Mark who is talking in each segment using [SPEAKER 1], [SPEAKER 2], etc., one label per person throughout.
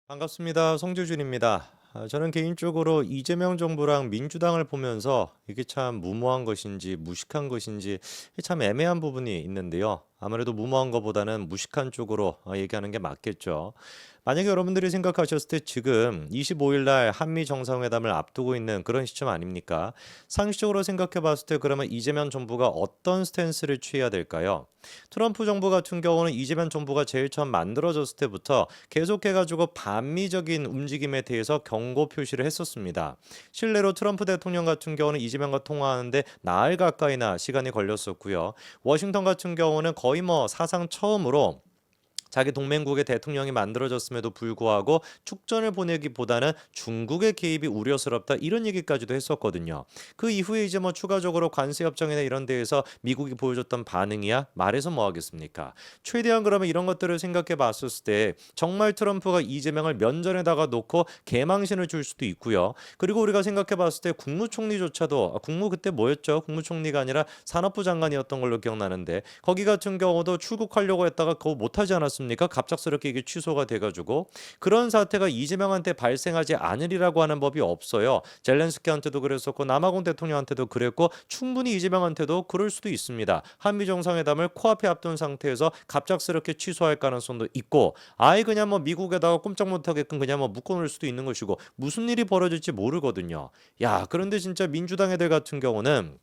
[SPEAKER 1] 반갑습니다. 송재준입니다. 저는 개인적으로 이재명 정부랑 민주당을 보면서 이게 참 무모한 것인지 무식한 것인지 참 애매한 부분이 있는데요. 아무래도 무모한 것보다는 무식한 쪽으로 얘기하는 게 맞겠죠. 만약에 여러분들이 생각하셨을 때 지금 25일 날 한미 정상회담을 앞두고 있는 그런 시점 아닙니까? 상식적으로 생각해 봤을 때 그러면 이재명 정부가 어떤 스탠스를 취해야 될까요? 트럼프 정부 같은 경우는 이재명 정부가 제일 처음 만들어졌을 때부터 계속해가지고 반미적인 움직임에 대해서 경고 표시를 했었습니다. 실례로 트럼프 대통령 같은 경우는 이재명과 통화하는데 나흘 가까이나 시간이 걸렸었고요. 워싱턴 같은 경우는 거의 뭐 사상 처음으로 자기 동맹국의 대통령이 만들어졌음에도 불구하고 축전을 보내기보다는 중국의 개입이 우려스럽다 이런 얘기까지도 했었거든요. 그 이후에 이제 뭐 추가적으로 관세 협정이나 이런 데에서 미국이 보여줬던 반응이야 말해서 뭐 하겠습니까? 최대한 그러면 이런 것들을 생각해 봤을 때 정말 트럼프가 이재명을 면전에다가 놓고 개망신을 줄 수도 있고요. 그리고 우리가 생각해 봤을 때 국무총리조차도 국무 그때 뭐였죠? 국무총리가 아니라 산업부 장관이었던 걸로 기억나는데 거기 같은 경우도 출국하려고 했다가 그거 못하지 않았습니까? 갑작스럽게 이게 취소가 돼가지고 그런 사태가 이재명한테 발생하지 않으리라고 하는 법이 없어요. 젤렌스키한테도 그랬었고 남아공 대통령한테도 그랬고 충분히 이재명한테도 그럴 수도 있습니다. 한미 정상회담을 코앞에 앞둔 상태에서 갑작스럽게 취소할 가능성도 있고 아예 그냥 뭐 미국에다가 꼼짝 못하게끔 그냥 뭐 묶어놓을 수도 있는 것이고 무슨 일이 벌어질지 모르거든요. 야, 그런데 진짜 민주당 애들 같은 경우는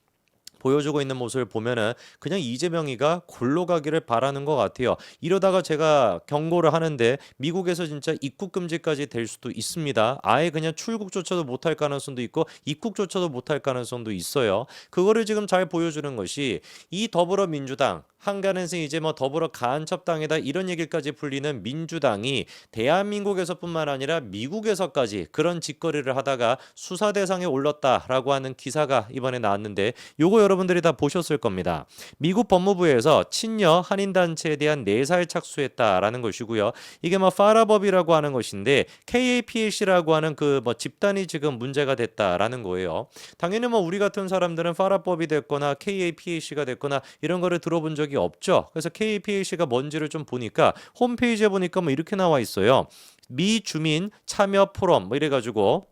[SPEAKER 1] 보여주고 있는 모습을 보면은 그냥 이재명이가 골로 가기를 바라는 것 같아요. 이러다가 제가 경고를 하는데 미국에서 진짜 입국 금지까지 될 수도 있습니다. 아예 그냥 출국조차도 못할 가능성도 있고 입국조차도 못할 가능성도 있어요. 그거를 지금 잘 보여주는 것이 이 더불어민주당 한간에서 이제 뭐 더불어 간첩당이다 이런 얘기까지 풀리는 민주당이 대한민국에서뿐만 아니라 미국에서까지 그런 짓거리를 하다가 수사 대상에 올랐다라고 하는 기사가 이번에 나왔는데 요거 여러분들이 다 보셨을 겁니다. 미국 법무부에서 친여 한인 단체에 대한 내사에 착수했다라는 것이고요. 이게 뭐 파라법이라고 하는 것인데 KAPAC라고 하는 그 뭐 집단이 지금 문제가 됐다라는 거예요. 당연히 뭐 우리 같은 사람들은 파라법이 됐거나 KAPAC가 됐거나 이런 거를 들어본 적이 없죠. 그래서 KAPAC가 뭔지를 좀 보니까 홈페이지에 보니까 뭐 이렇게 나와 있어요. 미 주민 참여 포럼 뭐 이래가지고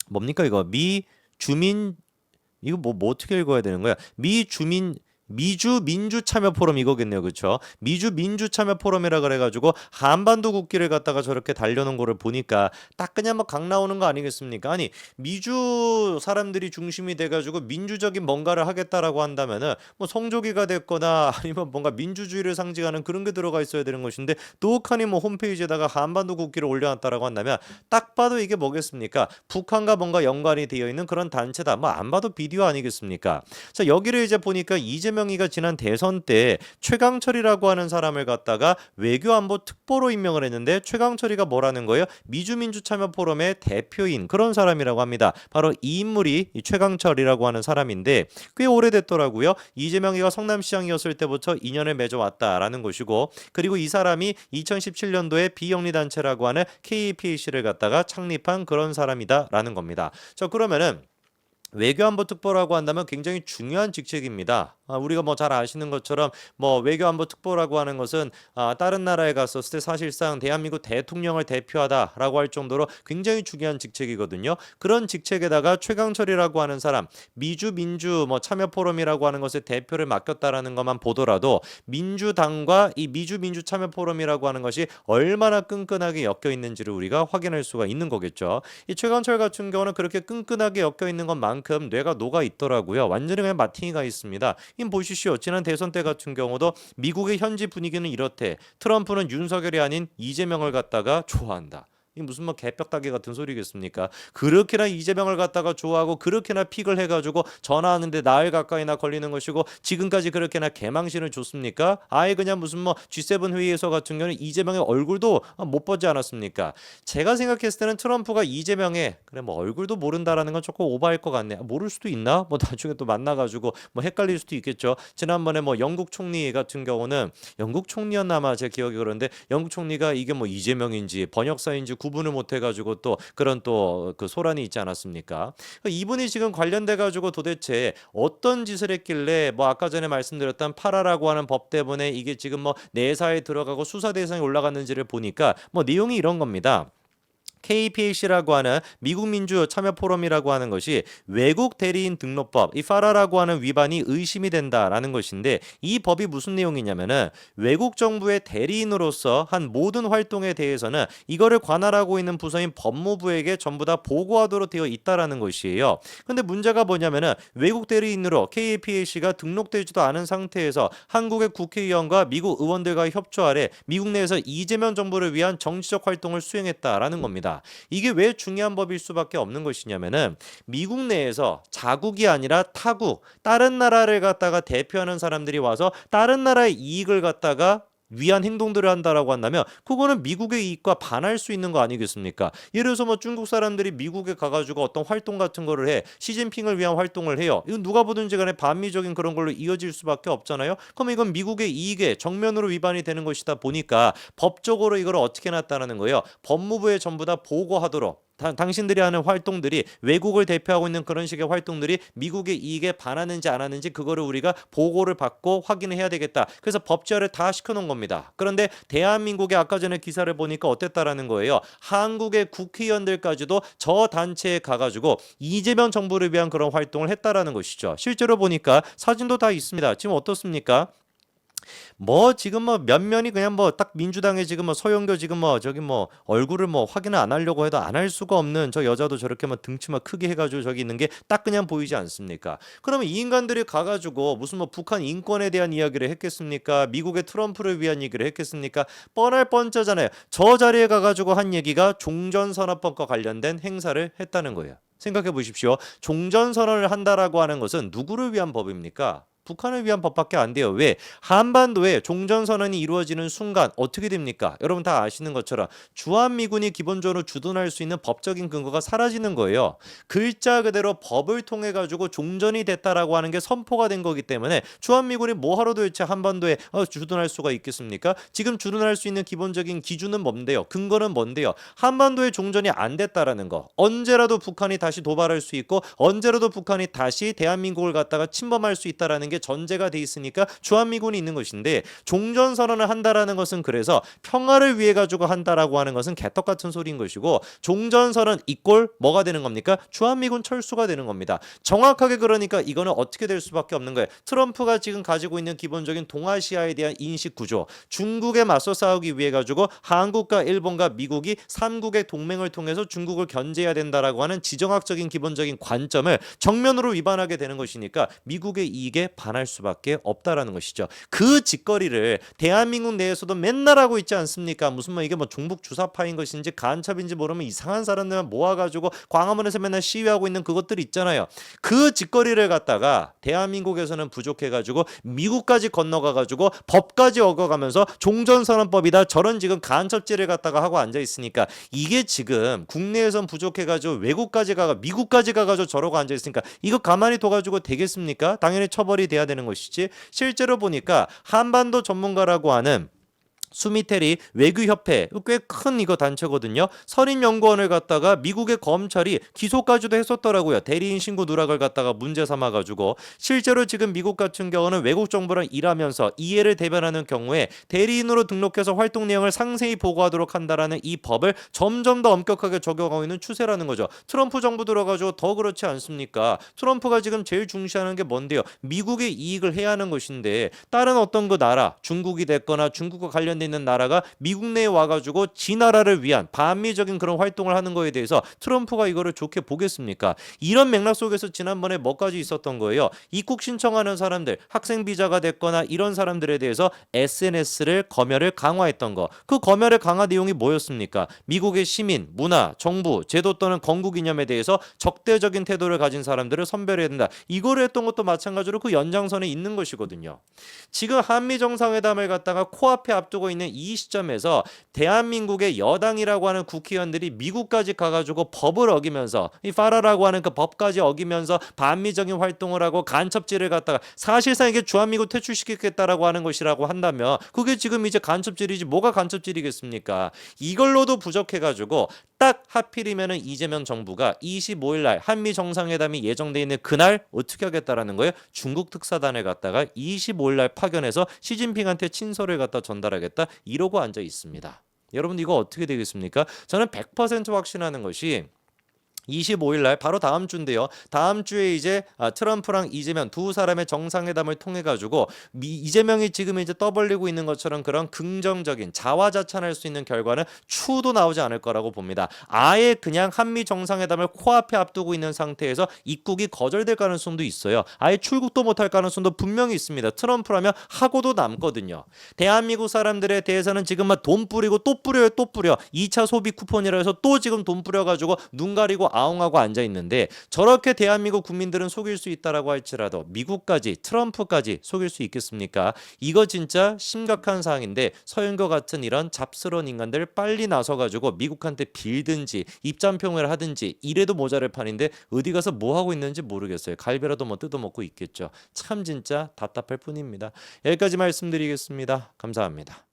[SPEAKER 1] 뭡니까 이거 미 주민 이거 뭐 어떻게 읽어야 되는 거야? 미주 민주 참여 포럼 이거겠네요. 그렇죠? 미주 민주 참여 포럼이라 그래 가지고 한반도 국기를 갖다가 저렇게 달려놓은 거를 보니까 딱 그냥 막 각 나오는 거 아니겠습니까? 아니, 미주 사람들이 중심이 돼 가지고 민주적인 뭔가를 하겠다라고 한다면은 뭐 성조기가 됐거나 아니면 뭔가 민주주의를 상징하는 그런 게 들어가 있어야 되는 것인데 똑하니 뭐 홈페이지에다가 한반도 국기를 올려놨다라고 한다면 딱 봐도 이게 뭐겠습니까? 북한과 뭔가 연관이 되어 있는 그런 단체다. 뭐 안 봐도 비디오 아니겠습니까? 자, 여기를 이제 보니까 이재명이가 지난 대선 때 최강철이라고 하는 사람을 갖다가 외교안보 특보로 임명을 했는데 최강철이가 뭐라는 거예요? 미주민주참여포럼의 대표인 그런 사람이라고 합니다. 바로 이 인물이 이 최강철이라고 하는 사람인데 꽤 오래됐더라고요. 이재명이가 성남시장이었을 때부터 인연을 맺어왔다라는 것이고 그리고 이 사람이 2017년도에 비영리단체라고 하는 KPAC를 갖다가 창립한 그런 사람이다라는 겁니다. 자, 그러면은 외교안보 특보라고 한다면 굉장히 중요한 직책입니다. 우리가 뭐 잘 아시는 것처럼 뭐 외교안보 특보라고 하는 것은 다른 나라에 갔었을 때 사실상 대한민국 대통령을 대표하다라고 할 정도로 굉장히 중요한 직책이거든요. 그런 직책에다가 최강철이라고 하는 사람 미주 민주 뭐 참여 포럼이라고 하는 것의 대표를 맡겼다라는 것만 보더라도 민주당과 이 미주 민주 참여 포럼이라고 하는 것이 얼마나 끈끈하게 엮여 있는지를 우리가 확인할 수가 있는 거겠죠. 이 최강철 같은 경우는 그렇게 끈끈하게 엮여 있는 것만큼 뇌가 녹아 있더라고요. 완전히 그냥 마팅이가 있습니다. 임 보시시오. 지난 대선 때 같은 경우도 미국의 현지 분위기는 이렇대. 트럼프는 윤석열이 아닌 이재명을 갖다가 좋아한다. 이 무슨 뭐 개벽다귀 같은 소리겠습니까? 그렇게나 이재명을 갖다가 좋아하고 그렇게나 픽을 해가지고 전화하는데 나흘 가까이나 걸리는 것이고 지금까지 그렇게나 개망신을 줬습니까? 아예 그냥 무슨 뭐 G7 회의에서 같은 경우는 이재명의 얼굴도 못 보지 않았습니까? 제가 생각했을 때는 트럼프가 이재명의 그래 뭐 얼굴도 모른다라는 건 조금 오버할 것 같네. 모를 수도 있나? 뭐 나중에 또 만나가지고 뭐 헷갈릴 수도 있겠죠. 지난번에 뭐 영국 총리 같은 경우는 영국 총리였나 아마 제 기억이 그런데 영국 총리가 이게 뭐 이재명인지 번역사인지 구분을 못 해가지고 또 그런 또 그 소란이 있지 않았습니까? 이분이 지금 관련돼 가지고 도대체 어떤 짓을 했길래 뭐 아까 전에 말씀드렸던 파라라고 하는 법 때문에 이게 지금 뭐 내사에 들어가고 수사 대상에 올라갔는지를 보니까 뭐 내용이 이런 겁니다. KPAC라고 하는 미국 민주 참여 포럼이라고 하는 것이 외국 대리인 등록법, 이 파라라고 하는 위반이 의심이 된다라는 것인데, 이 법이 무슨 내용이냐면은 외국 정부의 대리인으로서 한 모든 활동에 대해서는 이거를 관할하고 있는 부서인 법무부에게 전부 다 보고하도록 되어 있다라는 것이에요. 근데 문제가 뭐냐면은 외국 대리인으로 KPAC가 등록되지도 않은 상태에서 한국의 국회의원과 미국 의원들과의 협조 아래 미국 내에서 이재명 정부를 위한 정치적 활동을 수행했다라는 겁니다. 이게 왜 중요한 법일 수밖에 없는 것이냐면은 미국 내에서 자국이 아니라 타국, 다른 나라를 갖다가 대표하는 사람들이 와서 다른 나라의 이익을 갖다가 위한 행동들을 한다라고 한다면 그거는 미국의 이익과 반할 수 있는 거 아니겠습니까? 예를 들어서 뭐 중국 사람들이 미국에 가가지고 어떤 활동 같은 거를 해, 시진핑을 위한 활동을 해요. 이건 누가 보든지 간에 반미적인 그런 걸로 이어질 수밖에 없잖아요. 그럼 이건 미국의 이익에 정면으로 위반이 되는 것이다 보니까 법적으로 이걸 어떻게 해놨다는 거예요. 법무부에 전부 다 보고하도록. 당신들이 하는 활동들이, 외국을 대표하고 있는 그런 식의 활동들이 미국의 이익에 반하는지 안 하는지 그거를 우리가 보고를 받고 확인을 해야 되겠다. 그래서 법제화를 다 시켜놓은 겁니다. 그런데 대한민국의 아까 전에 기사를 보니까 어땠다라는 거예요. 한국의 국회의원들까지도 저 단체에 가가지고 이재명 정부를 위한 그런 활동을 했다라는 것이죠. 실제로 보니까 사진도 다 있습니다. 지금 어떻습니까? 뭐 지금 뭐 면면이 그냥 뭐 딱 민주당에 지금 뭐 서영교 지금 뭐 저기 뭐 얼굴을 뭐 확인을 안 하려고 해도 안 할 수가 없는 저 여자도 저렇게 뭐 등치 막 크게 해가지고 저기 있는 게 딱 그냥 보이지 않습니까? 그러면 이 인간들이 가가지고 무슨 뭐 북한 인권에 대한 이야기를 했겠습니까? 미국의 트럼프를 위한 얘기를 했겠습니까? 뻔할 뻔짜잖아요. 저 자리에 가가지고 한 얘기가 종전선언법과 관련된 행사를 했다는 거예요. 생각해 보십시오. 종전선언을 한다라고 하는 것은 누구를 위한 법입니까? 북한을 위한 법밖에 안 돼요. 왜? 한반도에 종전선언이 이루어지는 순간 어떻게 됩니까? 여러분 다 아시는 것처럼 주한미군이 기본적으로 주둔할 수 있는 법적인 근거가 사라지는 거예요. 글자 그대로 법을 통해 가지고 종전이 됐다라고 하는 게 선포가 된 거기 때문에 주한미군이 뭐하러 도대체 한반도에 주둔할 수가 있겠습니까? 지금 주둔할 수 있는 기본적인 기준은 뭔데요? 근거는 뭔데요? 한반도에 종전이 안 됐다라는 거. 언제라도 북한이 다시 도발할 수 있고 언제라도 북한이 다시 대한민국을 갖다가 침범할 수 있다라는 게 전제가 돼 있으니까 주한미군이 있는 것인데, 종전선언을 한다라는 것은 그래서 평화를 위해 가지고 한다라고 하는 것은 개떡 같은 소리인 것이고, 종전선언 이꼴 뭐가 되는 겁니까? 주한미군 철수가 되는 겁니다. 정확하게 그러니까 이거는 어떻게 될 수밖에 없는 거예요. 트럼프가 지금 가지고 있는 기본적인 동아시아에 대한 인식 구조, 중국에 맞서 싸우기 위해 가지고 한국과 일본과 미국이 삼국의 동맹을 통해서 중국을 견제해야 된다라고 하는 지정학적인 기본적인 관점을 정면으로 위반하게 되는 것이니까 미국의 이익에 반할 수밖에 없다라는 것이죠. 그 짓거리를 대한민국 내에서도 맨날 하고 있지 않습니까? 무슨 뭐 이게 뭐 종북 주사파인 것인지 간첩인지 모르면 이상한 사람들만 모아가지고 광화문에서 맨날 시위하고 있는 그것들 있잖아요. 그 짓거리를 갖다가 대한민국에서는 부족해가지고 미국까지 건너가가지고 법까지 어겨가면서 종전선언법이다 저런 지금 간첩질을 갖다가 하고 앉아 있으니까, 이게 지금 국내에선 부족해가지고 외국까지 가가 미국까지 가가지고 저러고 앉아 있으니까 이거 가만히 둬가지고 되겠습니까? 당연히 처벌이 돼야 되는 것이지. 실제로 보니까 한반도 전문가라고 하는 수미테리 외교협회, 꽤 큰 이거 단체거든요. 선임연구원을 갖다가 미국의 검찰이 기소까지도 했었더라고요. 대리인 신고 누락을 갖다가 문제 삼아가지고. 실제로 지금 미국 같은 경우는 외국 정부랑 일하면서 이해를 대변하는 경우에 대리인으로 등록해서 활동 내용을 상세히 보고하도록 한다라는 이 법을 점점 더 엄격하게 적용하고 있는 추세라는 거죠. 트럼프 정부 들어가지고 더 그렇지 않습니까? 트럼프가 지금 제일 중시하는 게 뭔데요? 미국의 이익을 해야 하는 것인데, 다른 어떤 그 나라, 중국이 됐거나 중국과 관련 있는 나라가 미국 내에 와가지고 지 나라를 위한 반미적인 그런 활동을 하는 거에 대해서 트럼프가 이거를 좋게 보겠습니까? 이런 맥락 속에서 지난번에 뭐까지 있었던 거예요? 입국 신청하는 사람들, 학생 비자가 됐거나 이런 사람들에 대해서 SNS를 검열을 강화했던 거. 그 검열의 강화 내용이 뭐였습니까? 미국의 시민, 문화, 정부, 제도 또는 건국 이념에 대해서 적대적인 태도를 가진 사람들을 선별해야 된다. 이거를 했던 것도 마찬가지로 그 연장선에 있는 것이거든요. 지금 한미 정상회담을 갖다가 코앞에 앞두고 있는 이 시점에서 대한민국의 여당이라고 하는 국회의원들이 미국까지 가가지고 법을 어기면서, 이 파라라고 하는 그 법까지 어기면서 반미적인 활동을 하고 간첩질을 갖다가, 사실상 이게 주한미국 퇴출시키겠다라고 하는 것이라고 한다면 그게 지금 이제 간첩질이지 뭐가 간첩질이겠습니까? 이걸로도 부족해가지고 딱 하필이면은 이재명 정부가 25일 날 한미 정상회담이 예정돼 있는 그날 어떻게 하겠다라는 거예요? 중국 특사단을 갖다가 25일 날 파견해서 시진핑한테 친서를 갖다 전달하겠다 이러고 앉아 있습니다. 여러분 이거 어떻게 되겠습니까? 저는 100% 확신하는 것이 25일 날 바로 다음 주인데요. 다음 주에 이제 트럼프랑 이재명 두 사람의 정상회담을 통해 가지고 이재명이 지금 이제 떠벌리고 있는 것처럼 그런 긍정적인 자화자찬할 수 있는 결과는 추도 나오지 않을 거라고 봅니다. 아예 그냥 한미 정상회담을 코앞에 앞두고 있는 상태에서 입국이 거절될 가능성도 있어요. 아예 출국도 못할 가능성도 분명히 있습니다. 트럼프라면 하고도 남거든요. 대한민국 사람들에 대해서는 지금 막 돈 뿌리고 또 뿌려요, 또 뿌려. 2차 소비 쿠폰이라 해서 또 지금 돈 뿌려가지고 눈 가리고 아웅하고 앉아 있는데 저렇게 대한민국 국민들은 속일 수 있다라고 할지라도 미국까지 트럼프까지 속일 수 있겠습니까? 이거 진짜 심각한 사항인데 서영교 같은 이런 잡스러운 인간들 빨리 나서가지고 미국한테 빌든지 입장표명을 하든지 이래도 모자랄 판인데 어디 가서 뭐 하고 있는지 모르겠어요. 갈비라도 뭐 뜯어먹고 있겠죠. 참 진짜 답답할 뿐입니다. 여기까지 말씀드리겠습니다. 감사합니다.